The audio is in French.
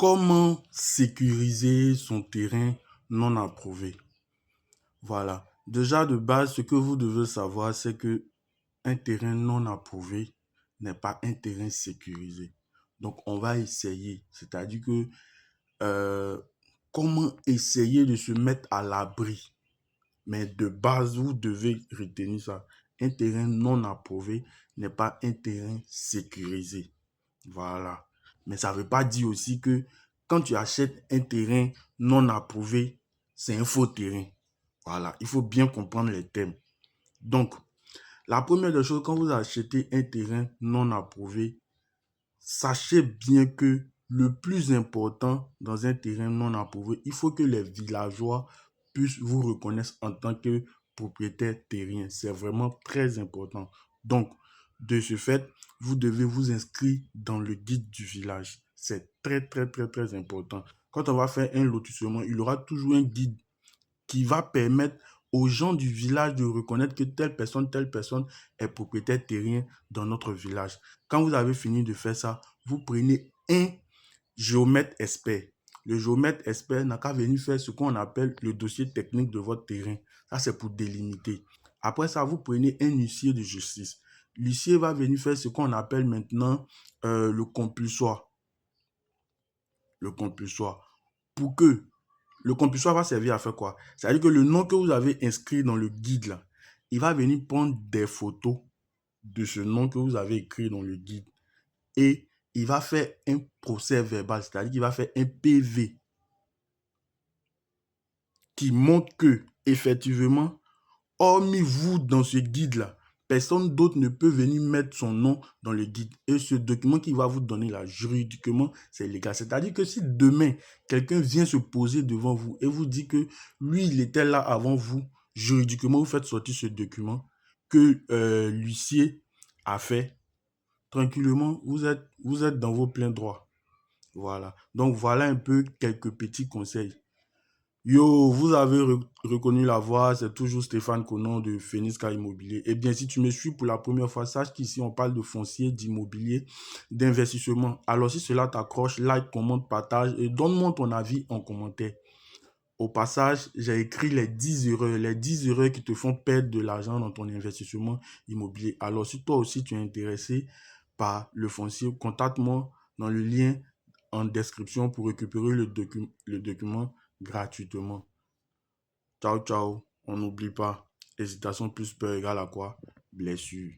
Comment sécuriser son terrain non approuvé? Voilà. Déjà de base, ce que vous devez savoir, c'est que un terrain non approuvé n'est pas un terrain sécurisé. Donc, on va essayer. C'est-à-dire que euh, comment essayer de se mettre à l'abri? Mais de base, vous devez retenir ça. Un terrain non approuvé n'est pas un terrain sécurisé. Voilà. Mais ça ne veut pas dire aussi que quand tu achètes un terrain non approuvé, c'est un faux terrain. Voilà. Il faut bien comprendre les termes. Donc, la première des choses, quand vous achetez un terrain non approuvé, sachez bien que le plus important dans un terrain non approuvé, il faut que les villageois puissent vous reconnaître en tant que propriétaire terrien. C'est vraiment très important. Donc, de ce fait, vous devez vous inscrire dans le guide du village. C'est très, très, très, très important. Quand on va faire un lotissement, il y aura toujours un guide qui va permettre aux gens du village de reconnaître que telle personne est propriétaire terrien dans notre village. Quand vous avez fini de faire ça, vous prenez un géomètre expert. Le géomètre expert n'a qu'à venir faire ce qu'on appelle le dossier technique de votre terrain. Ça, c'est pour délimiter. Après ça, vous prenez un huissier de justice. L'huissier va venir faire ce qu'on appelle maintenant le compulsoire. Le compulsoire. Pour que le compulsoire va servir à faire quoi? C'est-à-dire que le nom que vous avez inscrit dans le guide, là, il va venir prendre des photos de ce nom que vous avez écrit dans le guide et il va faire un procès verbal, c'est-à-dire qu'il va faire un PV qui montre que, effectivement, hormis vous dans ce guide-là, personne d'autre ne peut venir mettre son nom dans le guide. Et ce document qu'il va vous donner là, juridiquement, c'est légal. C'est-à-dire que si demain, quelqu'un vient se poser devant vous et vous dit que lui, il était là avant vous, juridiquement, vous faites sortir ce document que l'huissier a fait, tranquillement, vous êtes dans vos pleins droits. Voilà. Donc, voilà un peu quelques petits conseils. Yo, vous avez reconnu la voix, c'est toujours Stéphane Conon de Phoenix Immobilier. Eh bien, si tu me suis pour la première fois, sache qu'ici, on parle de foncier, d'immobilier, d'investissement. Alors, si cela t'accroche, like, commente, partage et donne-moi ton avis en commentaire. Au passage, j'ai écrit les 10 erreurs qui te font perdre de l'argent dans ton investissement immobilier. Alors, si toi aussi tu es intéressé par le foncier, contacte-moi dans le lien en description pour récupérer le document gratuitement. Ciao, ciao. On n'oublie pas, hésitation plus peur égale à quoi? Blessure.